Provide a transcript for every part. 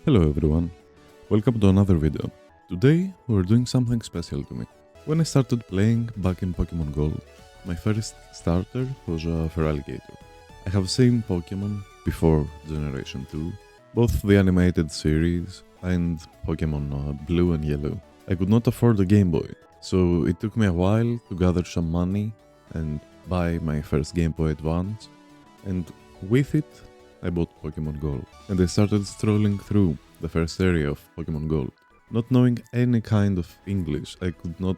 Hello everyone, welcome to another video. Today we're doing something special to me. When I started playing back in Pokemon Gold, my first starter was a Feraligatr. I have seen Pokemon before Generation 2, both the animated series and Pokemon Blue and Yellow. I could not afford a Game Boy, so it took me a while to gather some money and buy my first Game Boy Advance, and with it I bought Pokemon Gold, and I started strolling through the first area of Pokemon Gold. Not knowing any kind of English, I could not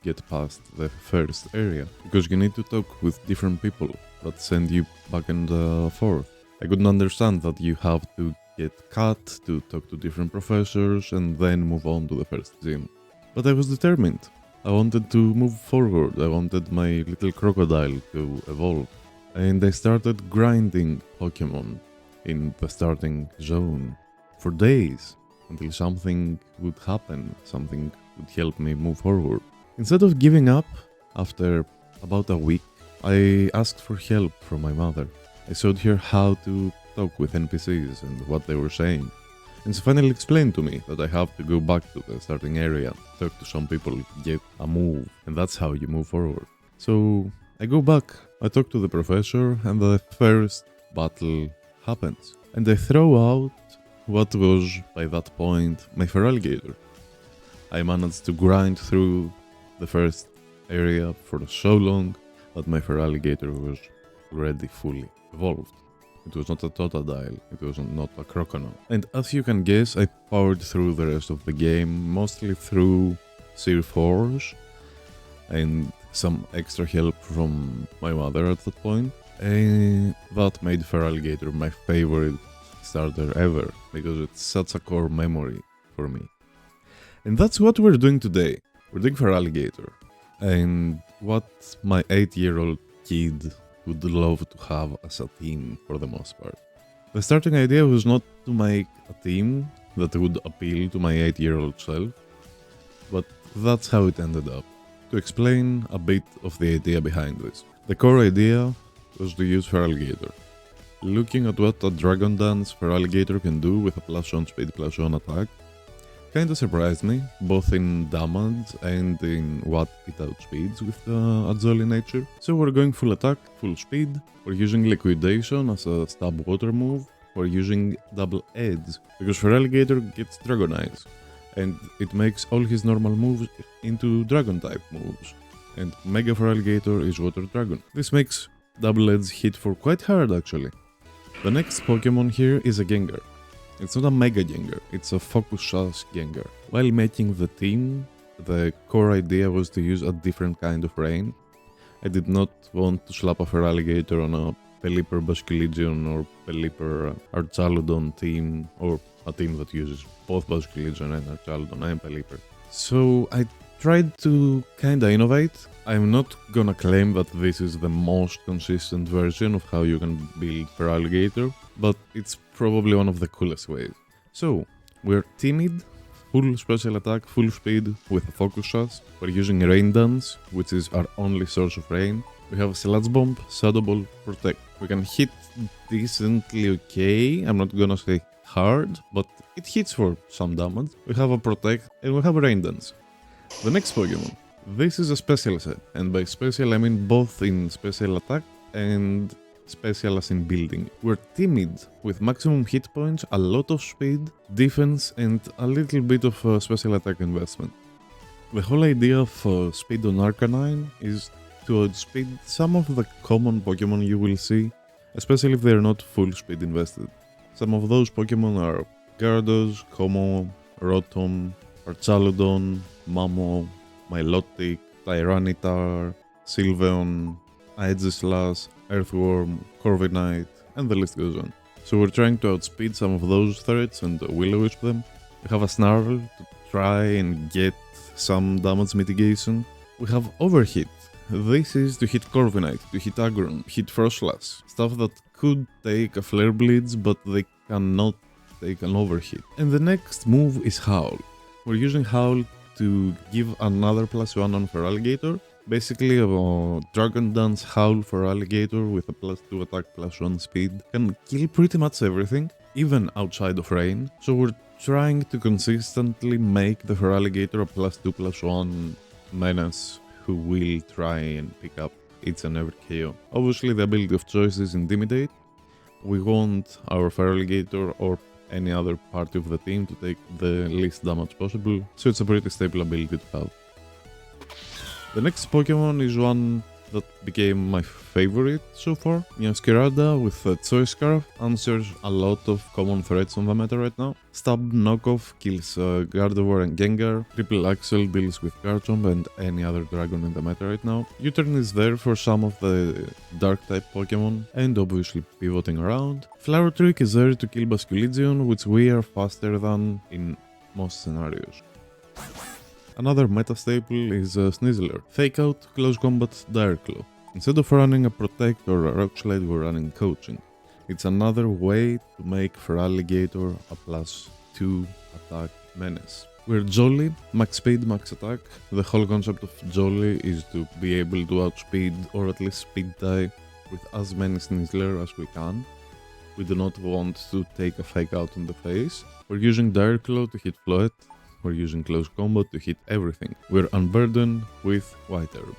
get past the first area, because you need to talk with different people that send you back and forth. I couldn't understand that you have to get cut to talk to different professors and then move on to the first gym. But I was determined. I wanted to move forward, I wanted my little crocodile to evolve. And I started grinding Pokemon in the starting zone for days until something would happen, something would help me move forward. Instead of giving up, after about a week, I asked for help from my mother. I showed her how to talk with NPCs and what they were saying. And she finally explained to me that I have to go back to the starting area, talk to some people, get a move, and that's how you move forward. So I go back, I talk to the professor, and the first battle happens. And I throw out what was, by that point, my Feraligatr. I managed to grind through the first area for so long that my Feraligatr was already fully evolved. It was not a Totodile, it was not a Croconaw. And as you can guess, I powered through the rest of the game, mostly through Seer Force and some extra help from my mother at that point. And that made Feraligatr my favorite starter ever, because it's such a core memory for me. And that's what we're doing today. We're doing Feraligatr, and what my 8-year-old kid would love to have as a team for the most part. The starting idea was not to make a team that would appeal to my 8-year-old self, but that's how it ended up. To explain a bit of the idea behind this. The core idea was to use Feraligatr. Looking at what a Dragon Dance Feraligatr can do with a +1 speed, +1 attack, kinda surprised me, both in damage and in what it outspeeds with a Jolly nature. So we're going full attack, full speed, we're using Liquidation as a stab water move, we're using Double Edge, because Feraligatr gets Dragon Eyes, and it makes all his normal moves into Dragon type moves, and Mega Feraligatr is Water Dragon. This makes Double Edge hit for quite hard actually. The next Pokemon here is a Gengar. It's not a Mega Gengar, it's a Focus Sash Gengar. While making the team, the core idea was to use a different kind of rain. I did not want to slap a Feraligatr on a Pelipper Basculegion or Pelipper Archaludon team, or a team that uses both Basculegion and Archaludon and Pelipper. So I tried to kinda innovate. I'm not gonna claim that this is the most consistent version of how you can build Feraligatr, but it's probably one of the coolest ways. So, we're timid, full special attack, full speed with a Focus Sash. We're using Rain Dance, which is our only source of rain. We have Sludge Bomb, Shadow Ball, Protect. We can hit decently okay, I'm not gonna say hard, but it hits for some damage. We have a Protect and we have a Rain Dance. The next Pokemon. This is a special set, and by special I mean both in special attack and special as in building. We're timid, with maximum hit points, a lot of speed, defense, and a little bit of special attack investment. The whole idea of speed on Arcanine is to outspeed some of the common Pokemon you will see, especially if they're not full speed invested. Some of those Pokemon are Gyarados, Como, Rotom, Archaludon, Mamo, Milotic, Tyranitar, Sylveon, Aegislash, Earthworm, Corviknight, and the list goes on. So we're trying to outspeed some of those threats and will-o-wisp them. We have a Snarl to try and get some damage mitigation. We have Overhit. This is to hit Corviknight, to hit Aggron, hit Frostlass. Stuff that could take a Flare Blitz, but they cannot take an Overhit. And the next move is Howl. We're using Howl to give another +1 on Feraligatr. Basically, a Dragon Dance Howl Feraligatr with a +2 attack, +1 speed can kill pretty much everything. even outside of rain, so we're trying to consistently make the Feraligatr a +2/+1 menace who will try and pick up each and every KO. Obviously the ability of choice is Intimidate. We want our Feraligatr or any other part of the team to take the least damage possible, so it's a pretty stable ability to have. The next Pokemon is one that became my favorite so far. Skirada with a Choice Scarf answers a lot of common threats on the meta right now. Stab Knockoff kills Gardevoir and Gengar. Triple Axel deals with Garchomp and any other dragon in the meta right now. U-Turn is there for some of the dark type Pokemon and obviously pivoting around. Flower Trick is there to kill Basculegion, which we are faster than in most scenarios. Another meta staple is Snizzler. Fake Out, Close Combat, Dire Claw. Instead of running a Protect or a Rock Slide, we're running Coaching. It's another way to make Feraligatr a +2 attack menace. We're Jolly, max speed, max attack. The whole concept of Jolly is to be able to outspeed or at least speed tie with as many Snizzler as we can. We do not want to take a Fake Out in the face. We're using Dire Claw to hit Floet. We're using Close Combat to hit everything. We're unburdened with White Herb.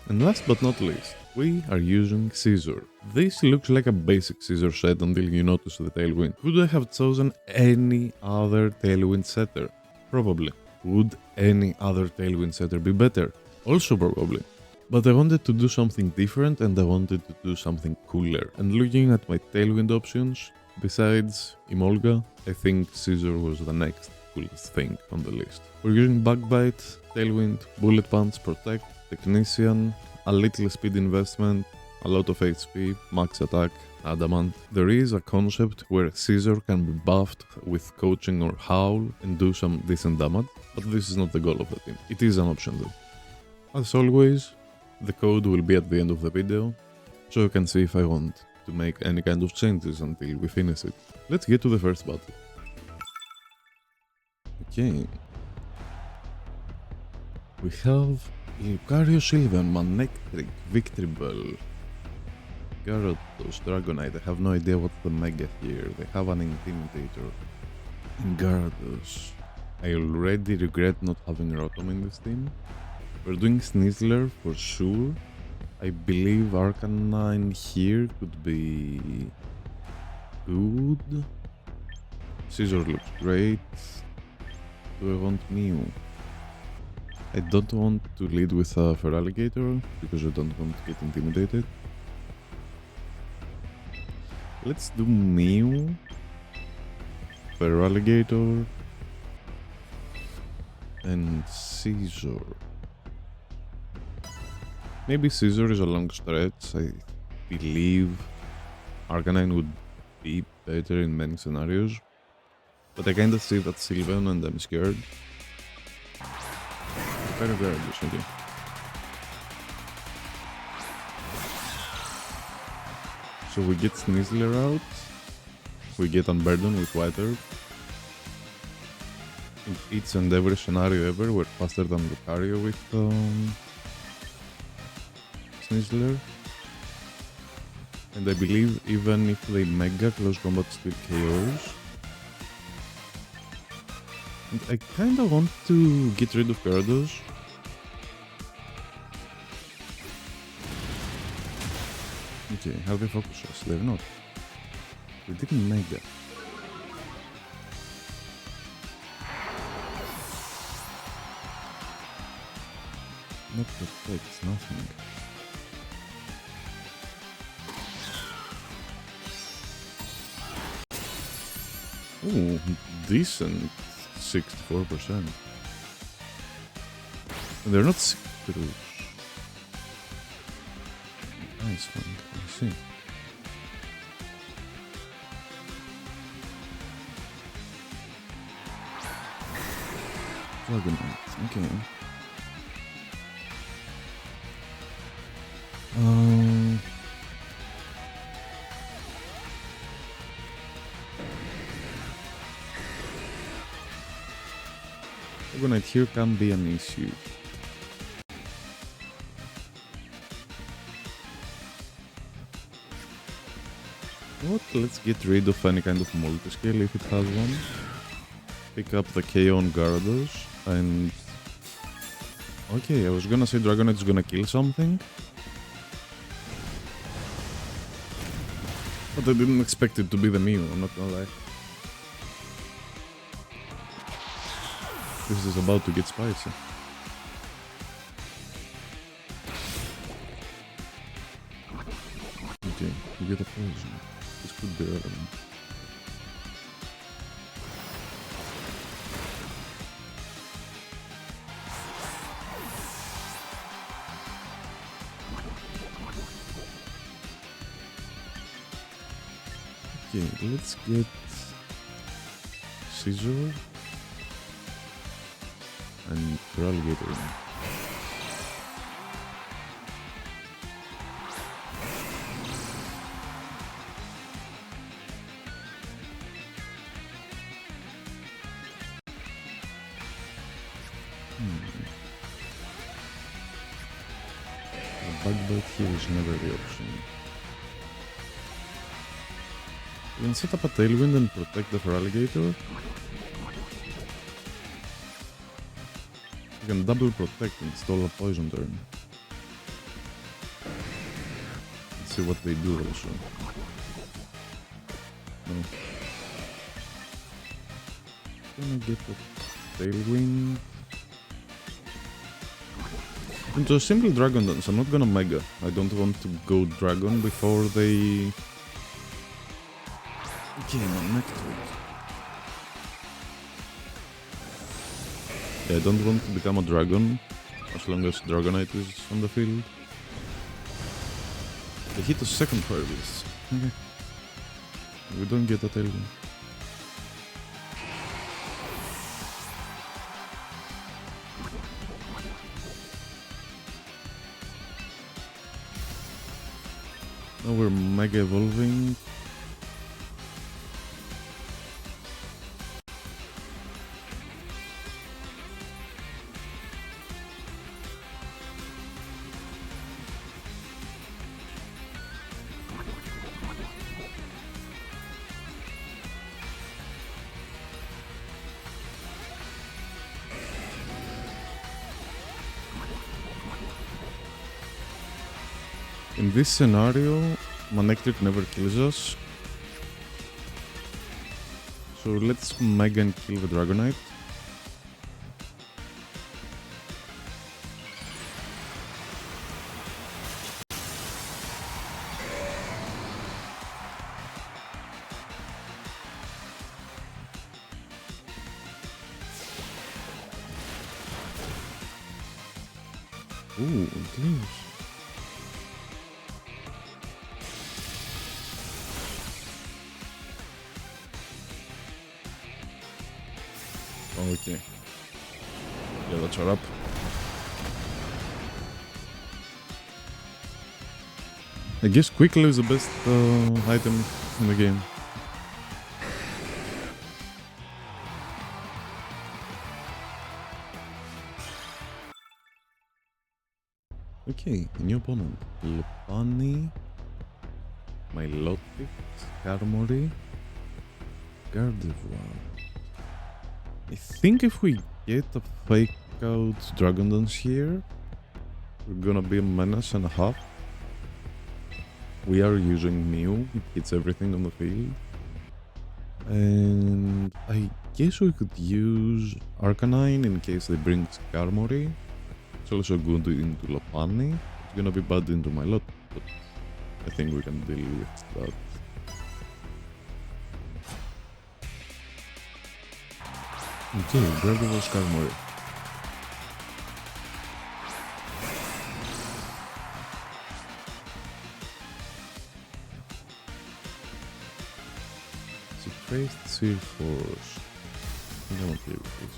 And last but not least, we are using Scissor. This looks like a basic Scissor set until you notice the Tailwind. Would I have chosen any other Tailwind setter? Probably. Would any other Tailwind setter be better? Also probably. But I wanted to do something different and I wanted to do something cooler. And looking at my Tailwind options, besides Emolga, I think Scissor was the next coolest thing on the list. We're using Backbite, Tailwind, Bullet Punch, Protect, Technician, a little speed investment, a lot of HP, max attack, Adamant. There is a concept where Scissor can be buffed with Coaching or Howl and do some decent damage, but this is not the goal of the team. It is an option though. As always, the code will be at the end of the video, so you can see if I want to make any kind of changes until we finish it. Let's get to the first battle. Okay. We have Lucario Sylvan, Manectric, Victory Bell, Gyarados, Dragonite. I have no idea what's the Mega here. They have an Intimidator. Gyarados. I already regret not having Rotom in this team. We're doing Snizzler for sure. I believe Arcanine here could be good. Scissor looks great. Do I want Mew? I don't want to lead with a Feraligatr because I don't want to get intimidated. Let's do Mew, Feraligatr, and Scissor. Maybe Scissor is a long stretch. I believe Arcanine would be better in many scenarios. But I kinda see that Sylvan and I'm scared. Very okay. So we get Snizzler out. We get Unburdened with White Herb. In each and every scenario ever, we're faster than Lucario with Snizzler. And I believe even if they Mega Close Combat still KOs. And I kinda want to get rid of Gyarados. Okay, how they focus us? They're not. We didn't Mega. Not Protect, nothing. Ooh, decent. 64%. And they're not screws. Nice one, I see. Dragonite, okay. Dragonite here can be an issue. What? Let's get rid of any kind of multi-scale if it has one. Pick up the KO on Gyarados and... Okay, I was gonna say Dragonite's gonna kill something. But I didn't expect it to be the Mew, I'm not gonna lie. This is about to get spicy. Okay, you get a poison. This could be relevant. Okay, let's get Scissor and Feraligatr in. A bug bite here is never the option. You can set up a Tailwind and protect the Feraligatr. You can double protect and stall a poison turn. Let's see what they do also. No. Gonna get the Tailwind. Into a simple Dragon Dance, I'm not gonna Mega. I don't want to go Dragon before they... Okay, my Nectar. Yeah, I don't want to become a dragon as long as Dragonite is on the field. They hit a second Fire Beast. Okay. We don't get a Tailwind. Now we're Mega Evolving. In this scenario, Manectric never kills us. So let's Mega and kill the Dragonite. Ooh, close. Okay. Yeah, that's her up. I guess Quickly is the best item in the game. Okay, a new opponent. Lopunny, Milotic, Karmory, Gardevoir. I think if we get a fake out Dragon Dance here, we're gonna be a menace and a half. We are using Mew, it hits everything on the field. And I guess we could use Arcanine in case they bring Skarmory. It's also good into Lopunny. It's gonna be bad into Milotic, but I think we can deal with that. Okay, Gardevoir Skarmory. Suppressed Seal Force. I think I'm okay with this.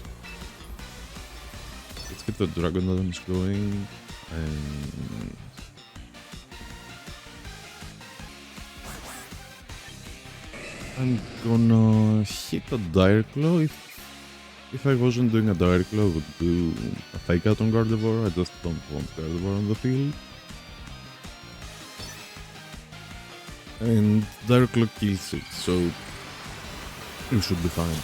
Let's get the Dragon Dance going and... I'm gonna hit a Dire Claw. If I wasn't doing a Dire Claw, I would do a Fake Out on Gardevoir. I just don't want Gardevoir on the field. And Direct Clock kills it, so you should be fine.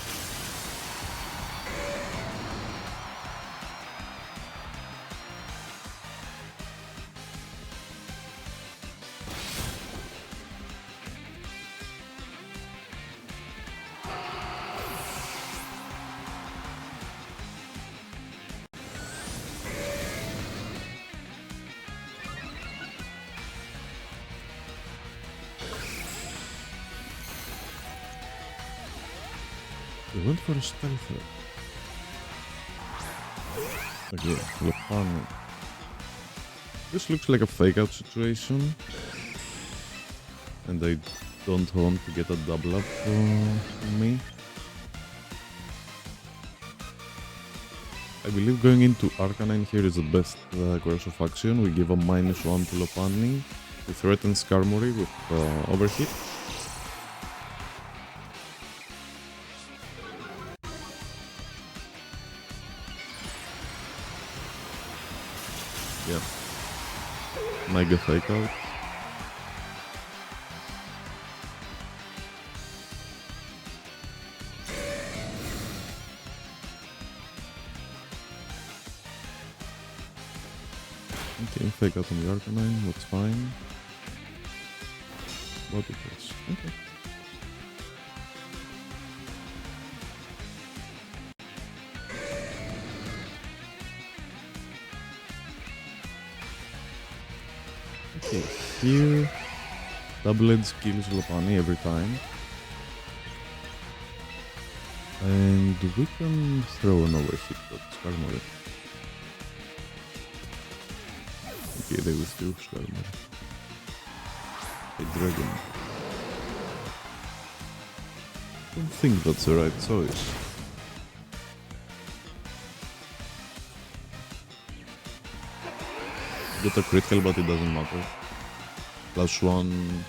We went for a stealth. Okay, Lopano. This looks like a fake out situation. And I don't want to get a double up on me. I believe going into Arcanine here is the best course of action. We give a -1 to Lopunny. We threaten Skarmory with Overhit. Yeah. Mega fake out. Okay, fake out on the Arcanine, that's fine. Body press, okay. Okay, here, Double Edge kills Lopunny every time. And we can throw an overhit at Skarmory. Okay, they withdrew Skarmory. A dragon. I don't think that's the right choice. Got a critical, but it doesn't matter. +1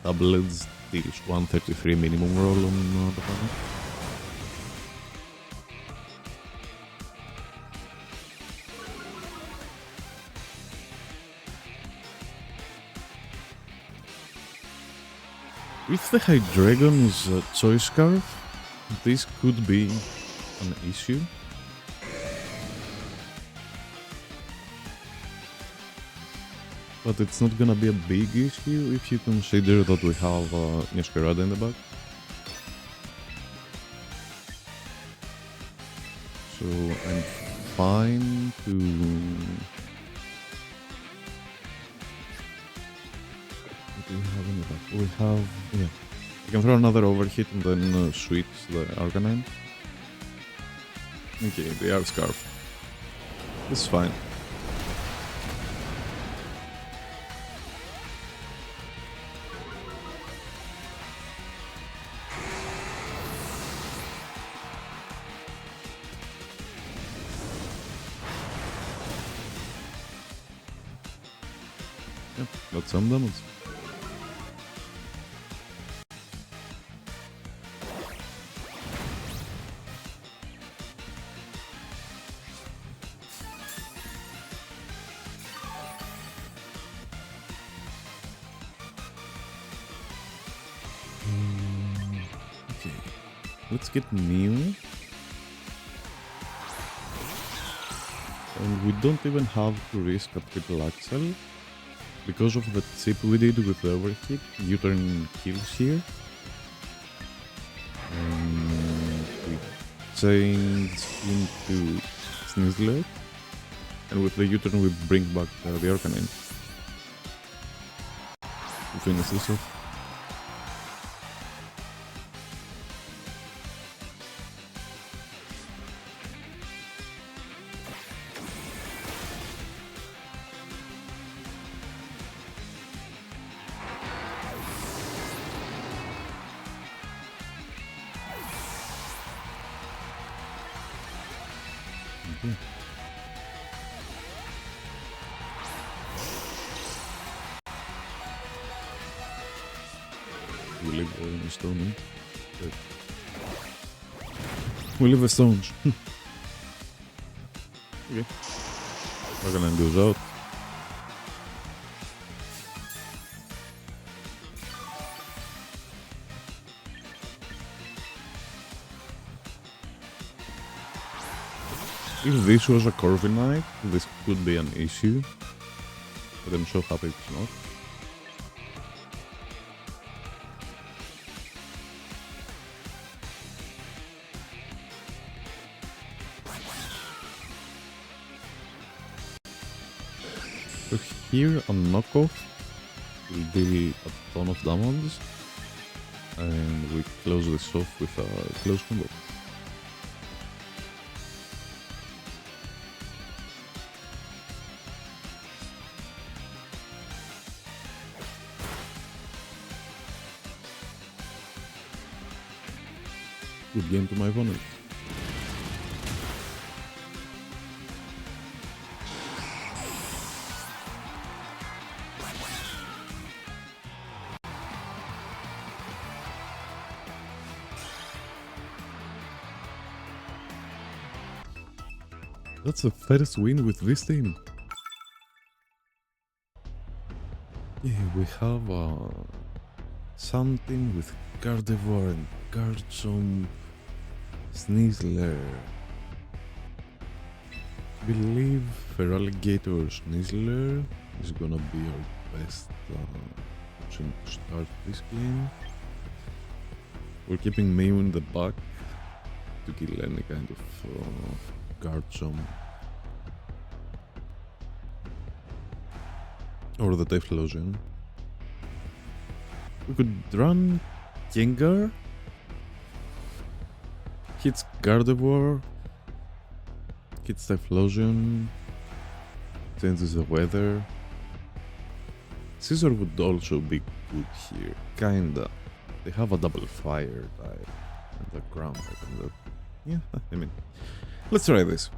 Double Edge deals 133 minimum roll on the panel. If the Hydreigon is a Choice Scarf, this could be an issue. But it's not gonna be a big issue if you consider that we have Nesperada in the back. So I'm fine to... What do we have in the back? We have... yeah. I can throw another overhit and then switch the Arcanine. Okay, the Art Scarf. This is fine. Yep, got some damage. Okay, let's get Mew. And we don't even have to risk a triple axle. Because of the chip we did with the overhit, U-turn kills here. And we change into Sneasler. And with the U-turn we bring back the Arcanine. To finish this off. Okay. We leave the stone in. Good. We leave the stones. Okay. Arcanine goes out. If this was a Corviknight, this could be an issue, but I'm so happy it's not. So here a knockoff will deal a ton of damage, and we close this off with a close combo. Good game to my opponent. That's the first win with this team. Yeah, we have something with Gardevoir and Garchomp, Sneasler. I believe Feraligatr or Sneasler is gonna be our best option to start this game. We're keeping Mew in the back to kill any kind of Garchomp or the Typhlosion. We could run Gengar, hits Gardevoir, hits Typhlosion, changes the weather. Scizor would also be good here, kinda. They have a double fire type and a ground type and that. Yeah, I mean, let's try this.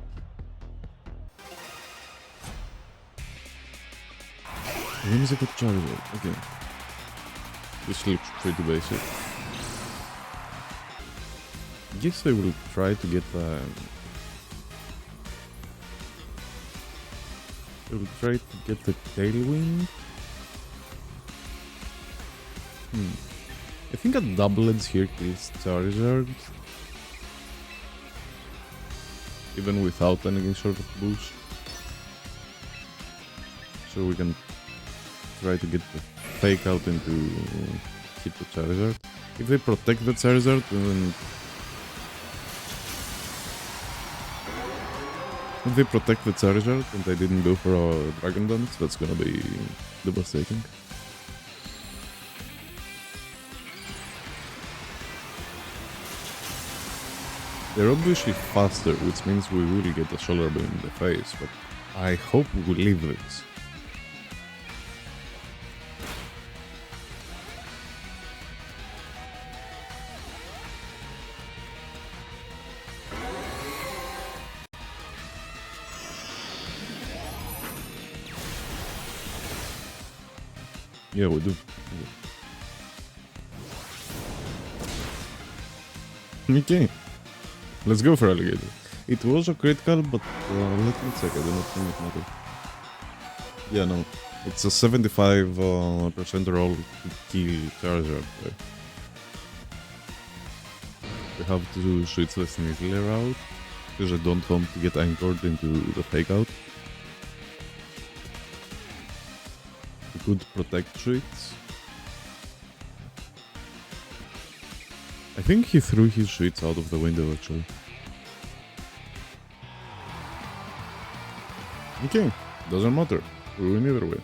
Whimsical Charizard, okay. This looks pretty basic. Guess I will try to get I will try to get the Tailwind. I think a double edge here kills Charizard, even without any sort of boost. So we can try to get the fake out into hit the Charizard. If they protect the Charizard, then if they protect the Charizard and they didn't go for a Dragon Dance, that's gonna be devastating. They're obviously faster, which means we will get a Solar Beam in the face, but I hope we will leave this. Yeah, we do. Okay, let's go for Alligator. It was a critical, but let me check. I do not think it mattered. Yeah, no, it's a 75% roll to kill Charizard. Right? We have to switch the Sneasler out because I don't want to get anchored into the fake out. Good protect switch. I think he threw his switch out of the window actually. Okay, doesn't matter. We win either way.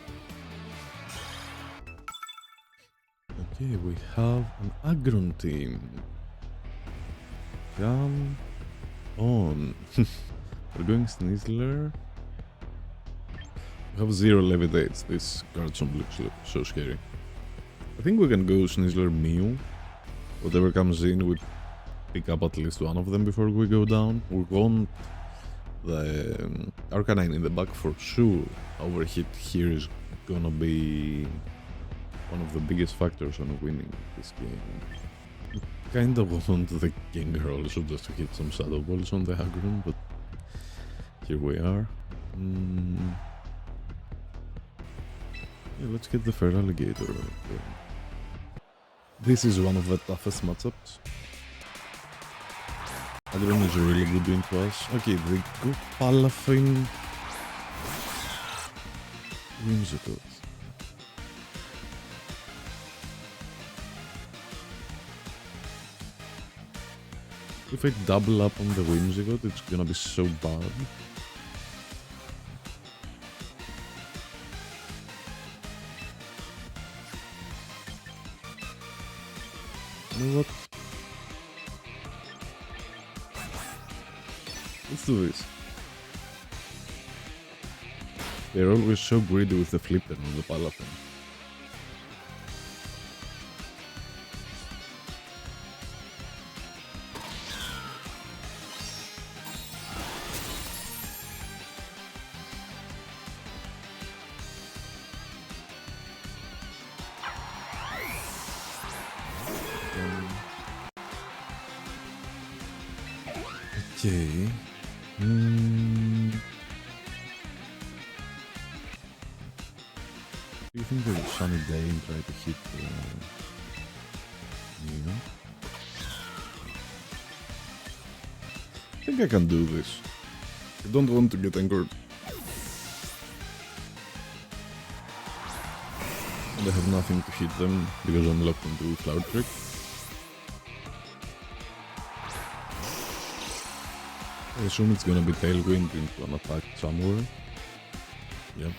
Okay, we have an Aggron team. Come on. We're going Sneasler. We have 0 levitates. This Garchomp looks so scary. I think we can go Sneasler Mew. Whatever comes in, we pick up at least one of them before we go down. We want the Arcanine in the back for sure. Overhit here is gonna be one of the biggest factors on winning this game. Kinda want the Gengar also just to hit some Shadow Balls on the Aggron, but here we are. Yeah, let's get the Feraligatr. Okay. This is one of the toughest matchups. Adron is really good into us. Okay, they go Palafin Whimsicles. If I double up on the Whimsicott, it's gonna be so bad. You know what? Let's do this. They're always so greedy with the flipper on the Palafin. Okay. Do you think there's a sunny day and try to hit yeah. I think I can do this. I don't want to get anchored. And I have nothing to hit them because I'm locked into Cloud Trick. I assume it's gonna be Tailwind into an attack somewhere. Yep.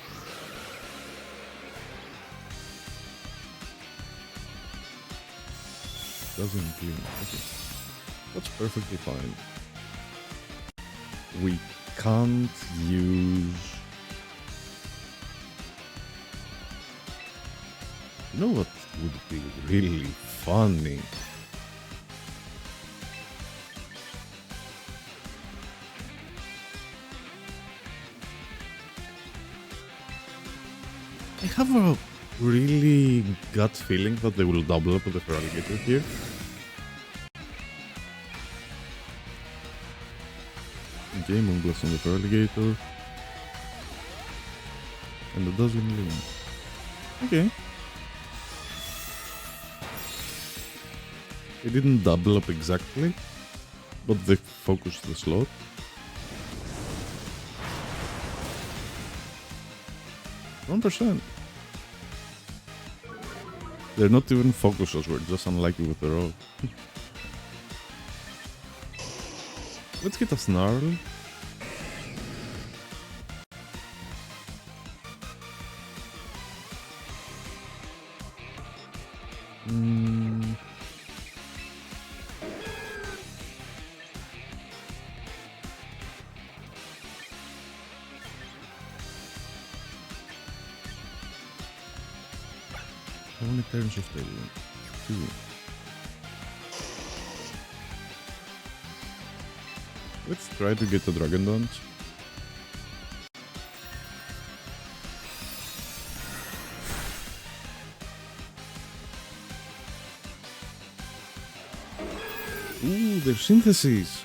Doesn't clean. Okay. That's perfectly fine. We can't use... You know what would be really funny? I have a really gut feeling that they will double up with the Feraligatr here. Okay, Moonblast on the Feraligatr. And it doesn't lean. Okay. They didn't double up exactly, but they focused the slot. %. They're not even focusers, we're just unlucky with the roll. Let's get a Snarl. How many turns of Tailwind? 2. Let's try to get the Dragon Dance. Ooh, their synthesis!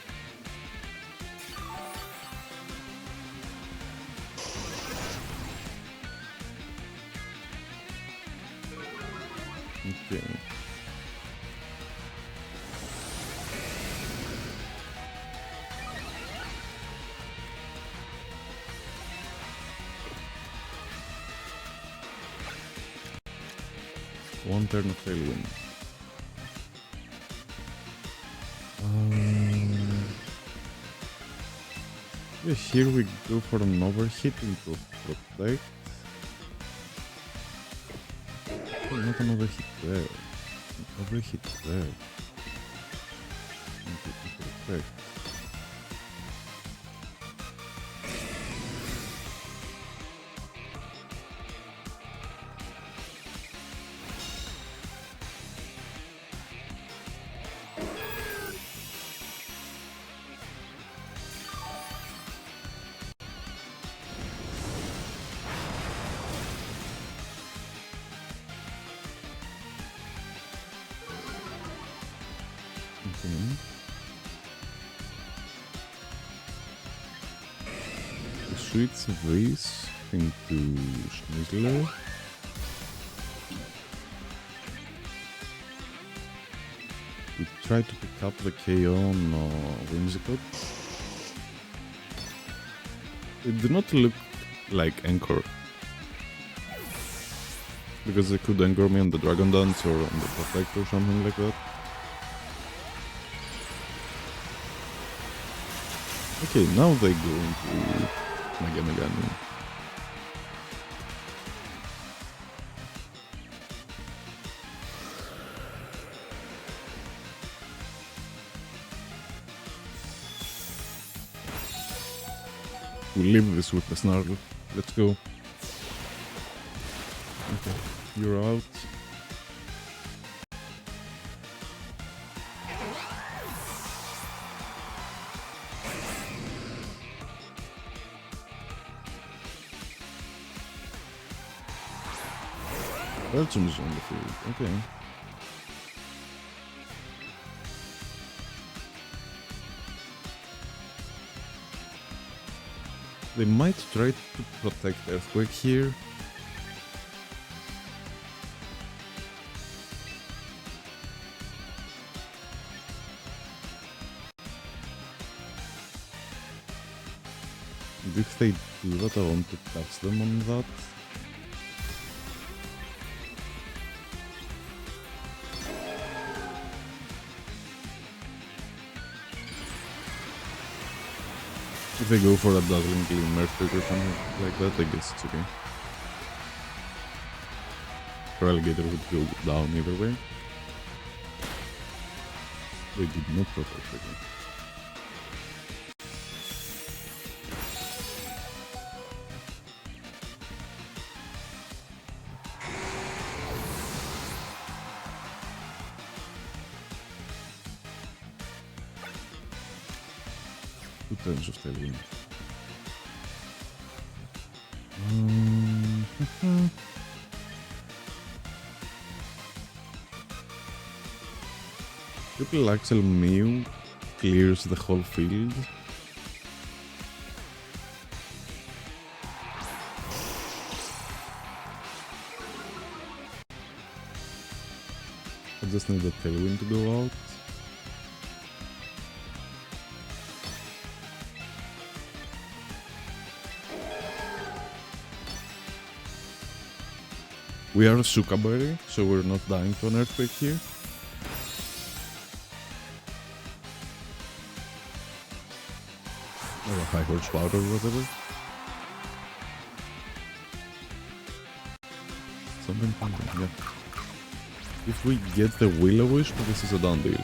Okay. One turn of Tailwind. Yeah, here we go for an overhit into Protect. Oh, not an overhit there. An overhit there. Into Protect. Okay. We switch this into Snizzler. Which try to pick up the KO on Whimsicott. It did not look like Anchor. Because they could anchor me on the Dragon Dance or on the Protect or something like that. Okay, now they go into Mega Megane. We'll leave this with the Snarl. Let's go. Okay, you're out. Belgium is on the field, okay. They might try to protect Earthquake here. And if they do that, I want to touch them on that. If they go for a dazzling gleam earthquake or something like that, I guess it's okay. Feraligatr would go down either way. They did not protect again. Two turns of tailwind. Triple Axel Mew clears the whole field. I just need the tailwind to go out. We are a Sukaberry, so we're not dying to an earthquake here. Or a high horsepower or whatever. Something, yeah. If we get the Will-O-Wisp, this is a done deal.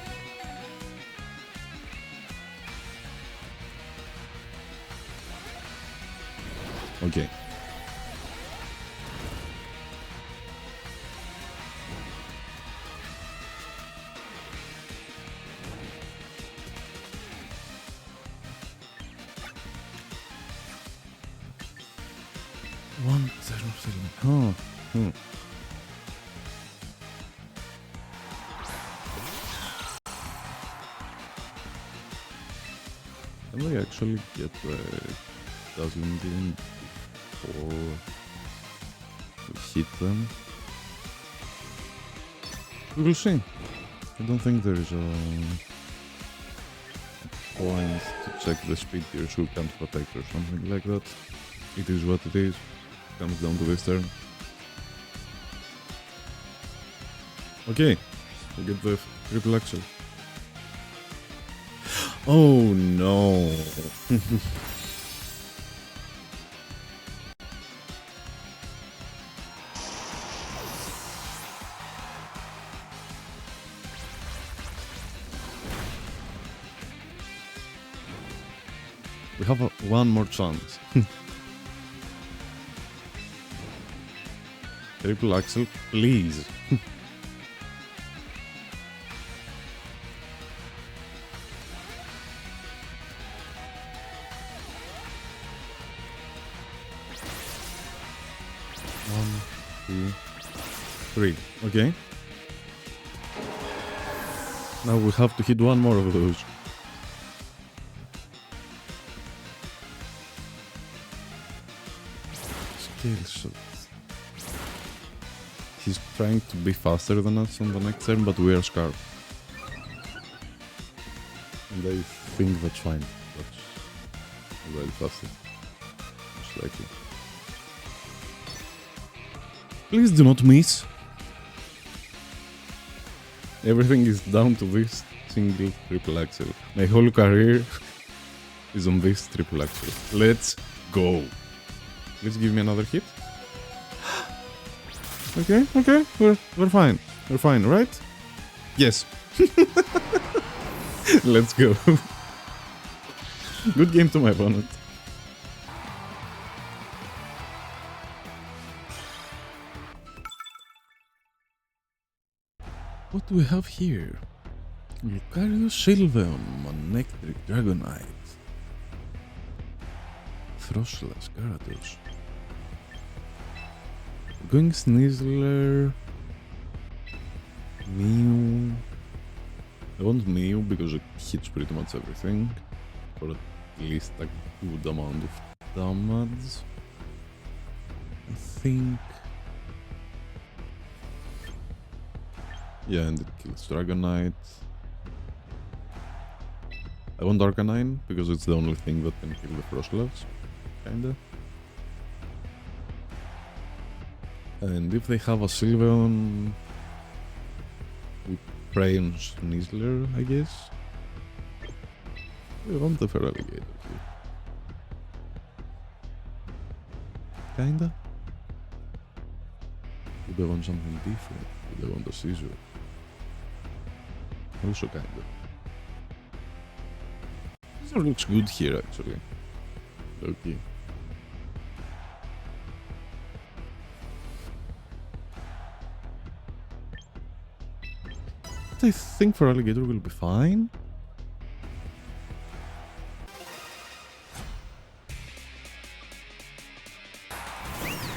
Okay. One zero seven. Oh. Can we actually get the dazzling gleam before we hit them? We will see. I don't think there is a point to check the speed tiers who can't protect or something like that. It is what it is. Comes down to this turn. Okay, we get the triple axel. Oh no! We have one more chance. Triple axel, please. One, two, three. Okay. Now we have to hit one more of those. Scale shot. He's trying to be faster than us on the next turn, but we are scarred. And I think that's fine. That's already faster. Most likely. Please do not miss. Everything is down to this single triple axel. My whole career is on this triple axel. Let's go. Let's give me another hit. Okay, we're fine. We're fine, right? Yes. Let's go. Good game to my opponent. What do we have here? Lucario Sylveon, Manectric Dragonite, Throslas, Gyarados, going Sneasler, Mew. I want Mew because it hits pretty much everything for at least a good amount of damage. I think. Yeah, and it kills Dragonite. I want Arcanine because it's the only thing that can kill the Frostless, kinda. And if they have a Sylveon, we pray on Sneasler, I guess. We want the Feraligatr here. Kinda. Do they want something different? Do they want a Scizor? Also kinda. Scizor looks good here actually. Okay. I think Feraligatr will be fine.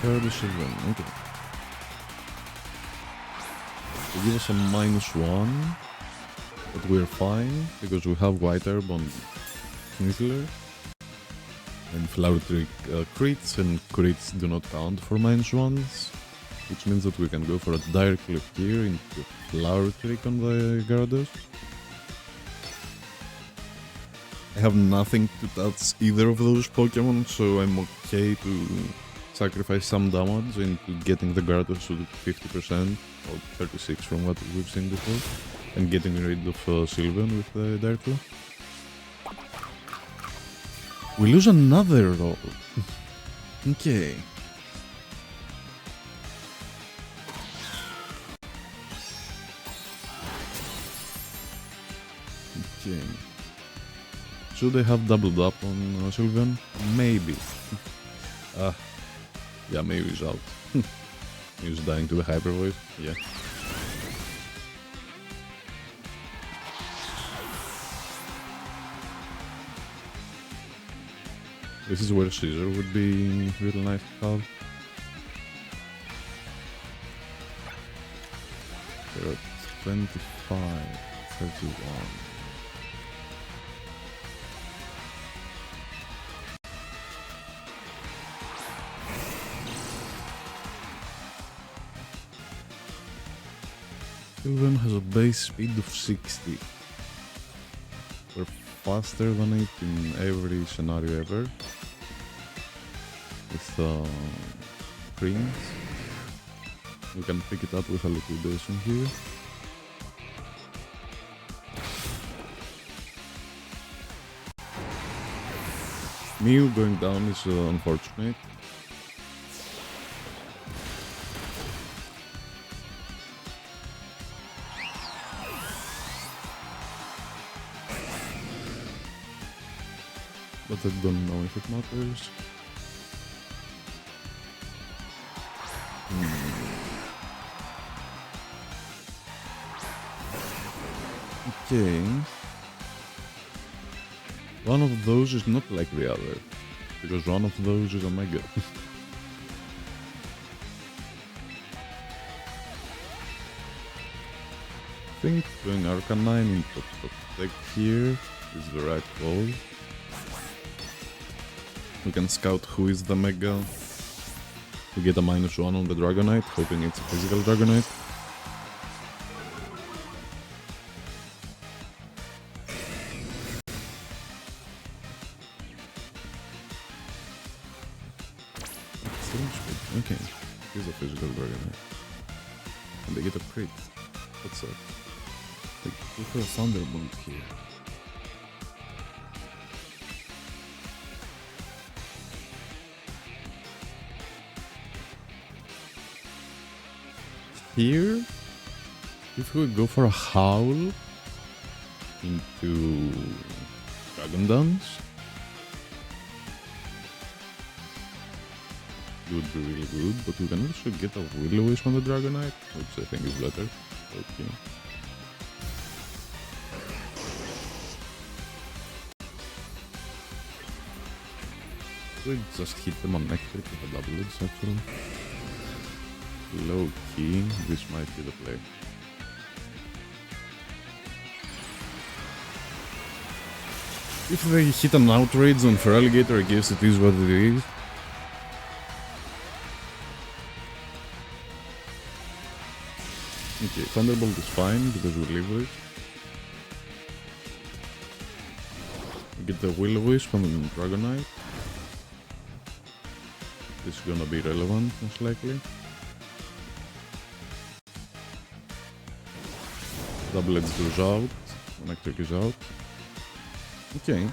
$37, okay. They give us a -1, but we're fine because we have White Herb on Sneasler. And Flower Trick crits, and crits do not count for -1s, which means that we can go for a direct clip here into Flower Trick on the Gyarados. I have nothing to touch either of those Pokemon, so I'm okay to sacrifice some damage into getting the Gyarados to 50% or 36 from what we've seen before, and getting rid of Sylveon with the Direct Claw. We lose another roll. Okay. Okay. Should I have doubled up on Sylveon? Maybe. Yeah, maybe he's out. He's dying to the Hyper Voice. Yeah. This is where Scizor would be really nice to have. We're at 25, 31. Sylveon has a base speed of 60. We're faster than it in every scenario ever. With Prince. We can pick it up with a liquidation here. Mew going down is unfortunate. But I don't know if it matters. Okay. One of those is not like the other, because one of those is a Mega. I think doing Arcanine into Protect here is the right call. We can scout who is the Mega. We get a -1 on the Dragonite, hoping it's a physical Dragonite. Extreme speed. Okay. Here's a physical Dragonite. And they get a crit. What's up? They go for a Thunderbolt here. Here, if we go for a Howl into Dragon Dance, it would be really good, but we can also get a Will-O-Wisp on the Dragonite, which I think is better. Okay. We just hit them on Nectar with a double edge actually. Low key, this might be the play. If they hit an outrage on Feraligatr, I guess it is what it is. Okay, Thunderbolt is fine because we leave it. We get the Will-O-Wisp from the Dragonite. This is gonna be relevant, most likely. Double Edge goes out, Electric is out. Okay.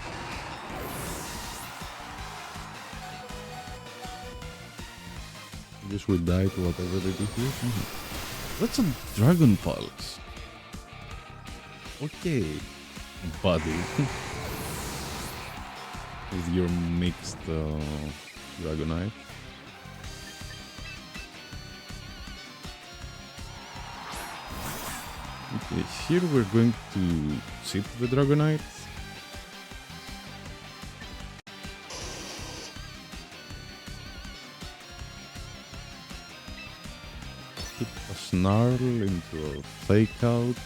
I guess we die to whatever they do here. That's a Dragon Pulse. Okay, buddy. With your mixed Dragonite. Okay, here we're going to chip the Dragonite. Put a Snarl into a Fake Out.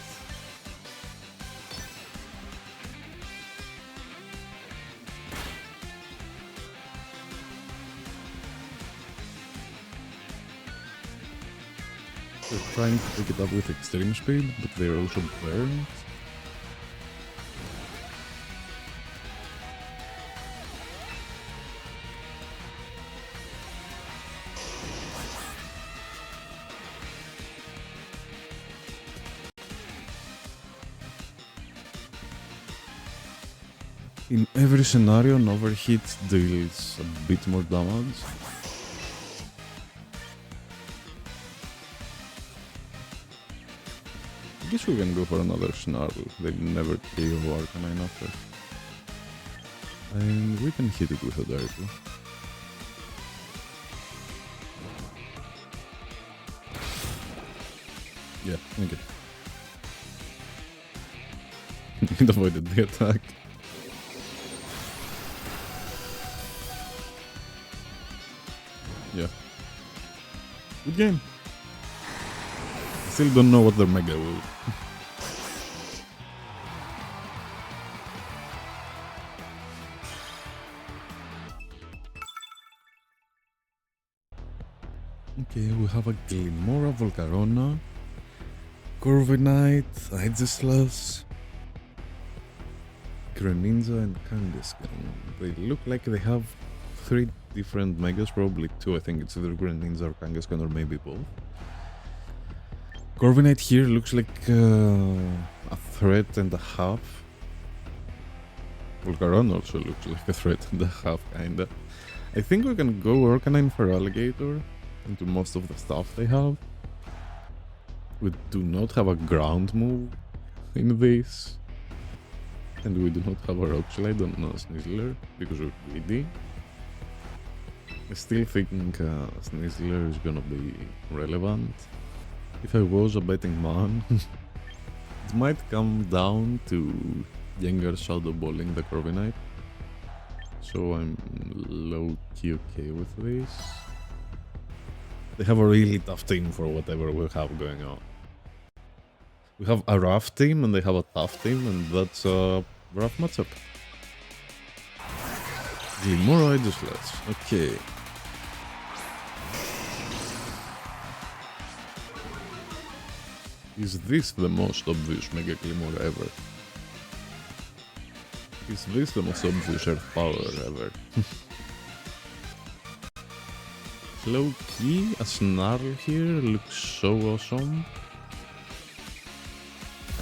They're trying to pick it up with extreme speed, but they're also burned. In every scenario, an overhit deals a bit more damage. I guess we can go for another Snarl. They never KO Arcanine after. And we can hit it with a Dirty. Yeah, okay. It avoided the attack. Yeah. Good game. I still don't know what their Mega will. Okay, we have a Glimora, Volcarona, Corviknight, Aegislash, Greninja, and Kangaskhan. They look like they have 3 different Megas, probably 2. I think it's either Greninja or Kangaskhan, or maybe both. Corviknight here looks like a threat and a half. Volcarona also looks like a threat and a half, kinda. I think we can go Arcanine Feraligatr into most of the stuff they have. We do not have a ground move in this. And we do not have a Rock Slide on Snizzler because we're greedy. I still think Snizzler is gonna be relevant. If I was a betting man, it might come down to Gengar Shadow Balling the Corviknight. So I'm low-key okay with this. They have a really tough team for whatever we have going on. We have a rough team and they have a tough team, and that's a rough matchup. Glimora Aegislash. Okay. Is this the most obvious Mega Glimora ever? Is this the most obvious Earth Power ever? Low key, a snarl here looks so awesome.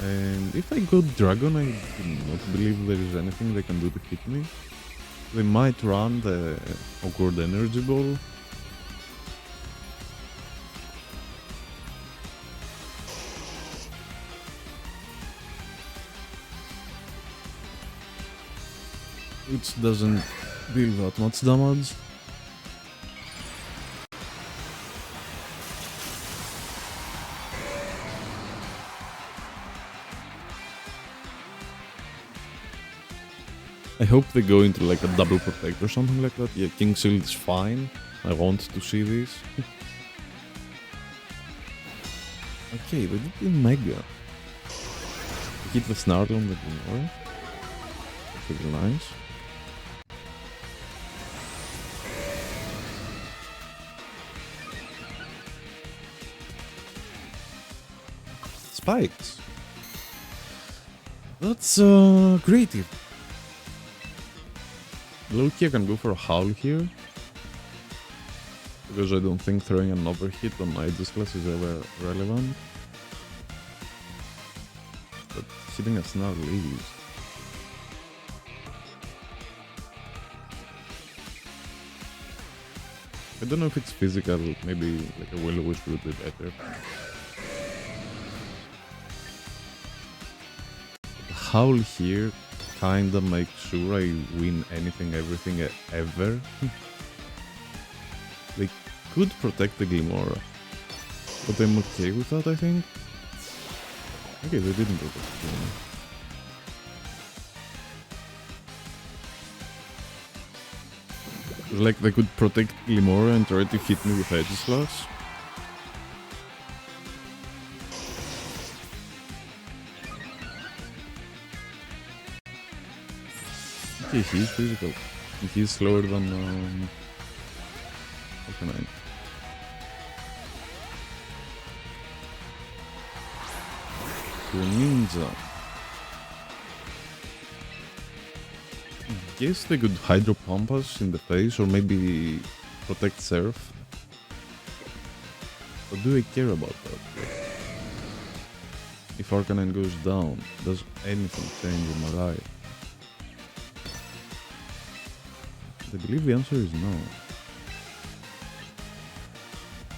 And if I go dragon, I do not believe there is anything they can do to hit me. They might run the awkward energy ball. Which doesn't deal that much damage. I hope they go into like a double protect or something like that. Yeah, King Shield is fine. I want to see this. Okay, they did the Mega. They hit the Snarl on the Glimmer. That's really nice. Spikes. That's creative. Low-key I can go for a Howl here. Because I don't think throwing an overhit on Aegis class is ever relevant. But hitting a Snarl is. I don't know if it's physical, maybe like a Will-O-Wisp would be better. The Howl here kinda make sure I win anything, everything, ever. They could protect the Glimora, but I'm okay with that, I think. Okay, they didn't protect the Glimora. Like they could protect Glimora and try to hit me with Aegislash. Okay, he's physical. He's slower than how can I? Ninja. Guess they could Hydro Pump us in the face or maybe protect Surf. But do I care about that? If Arcanine goes down, does anything change in my life? I believe the answer is no.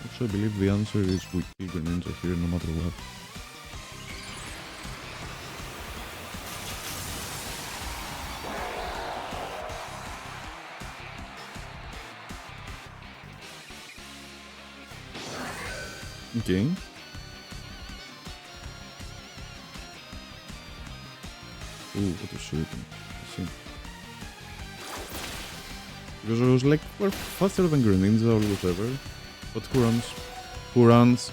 Also, I believe the answer is we kill Greninja here no matter what. Okay. Ooh, what a shooting. I see. Because I was like, we're faster than Greninja or whatever. But who runs? Who runs?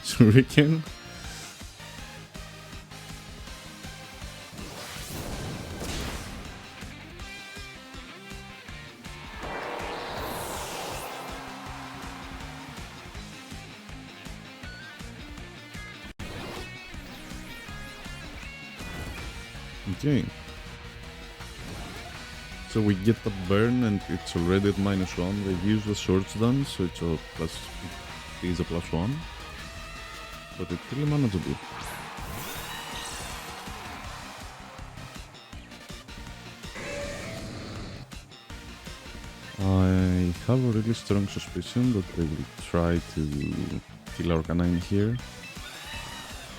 Shuriken? Okay. So we get the burn and it's already at -1. They use the Swords Dance, so it's a plus. It is a +1. But it's really manageable. I have a really strong suspicion that they will try to kill Arcanine here.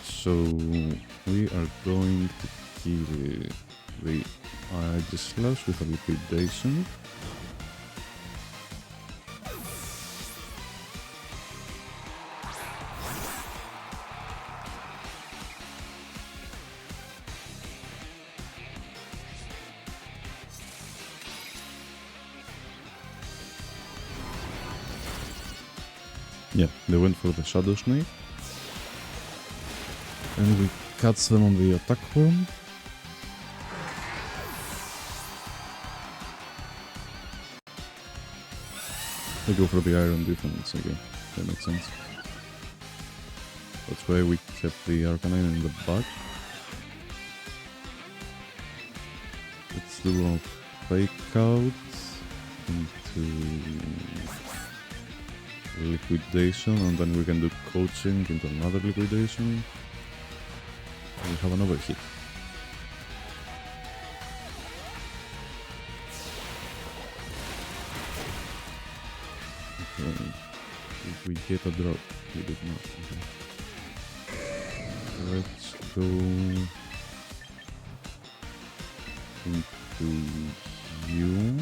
So we are going to kill the Aegislash with a liquidation. Yeah, they went for the Shadow Snake. And we catch them on the attack form. They go for the Iron Defense again. That makes sense. That's why we kept the Arcanine in the back. Let's do a fake out into liquidation, and then we can do coaching into another liquidation. And we have an overhit. Okay. If we get a drop, we did not. Okay. Let's go into you.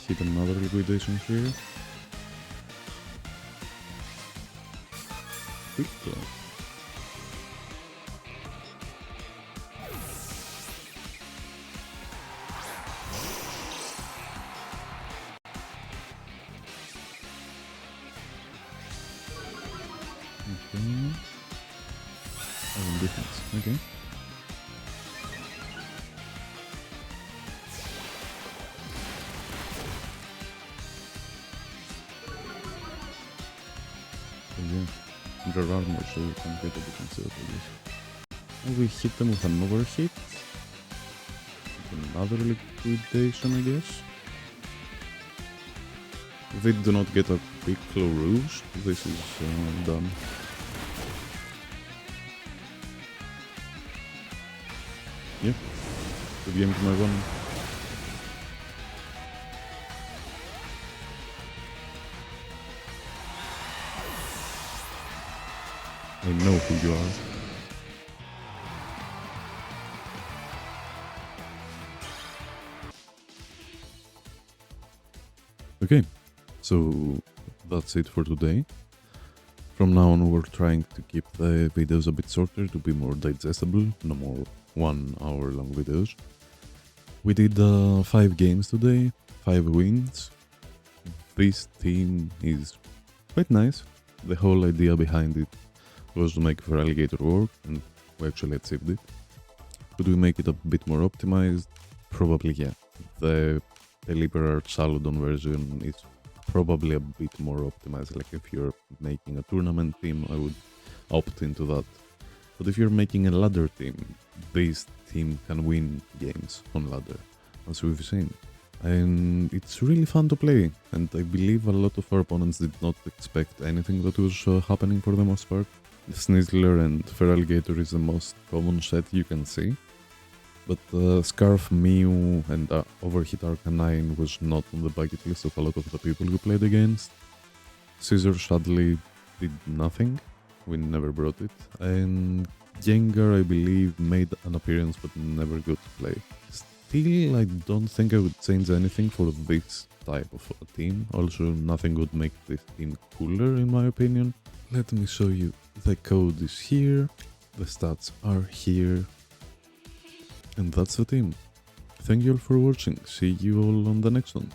Hit another liquidation here. Quick draw. Okay. Oh, defense. Okay. So yeah, under armor, so we can get a defense out of this. And we hit them with an overhit. Another liquidation, I guess. If they do not get a quick claw rouge, this is done. Yeah, good game to my one. I know who you are. Okay, so that's it for today. From now on, we're trying to keep the videos a bit shorter to be more digestible, no more 1 hour long videos. We did 5 games today, 5 wins. This team is quite nice. The whole idea behind it was to make Feraligatr work, and we actually achieved it. Could we make it a bit more optimized? Probably, yeah. The Deliberate Salodon version is probably a bit more optimized. Like if you're making a tournament team, I would opt into that. But if you're making a ladder team, this team can win games on ladder, as we've seen. And it's really fun to play, and I believe a lot of our opponents did not expect anything that was happening for the most part. Snizzler and Feraligatr is the most common set you can see. But Scarf, Mew and Overhit Arcanine was not on the bucket list of a lot of the people we played against. Scissor sadly did nothing, we never brought it, and Gengar I believe made an appearance but never got to play. Still, I don't think I would change anything for this type of a team, also nothing would make this team cooler in my opinion. Let me show you, the code is here, the stats are here. And that's the team. Thank you all for watching, see you all on the next one.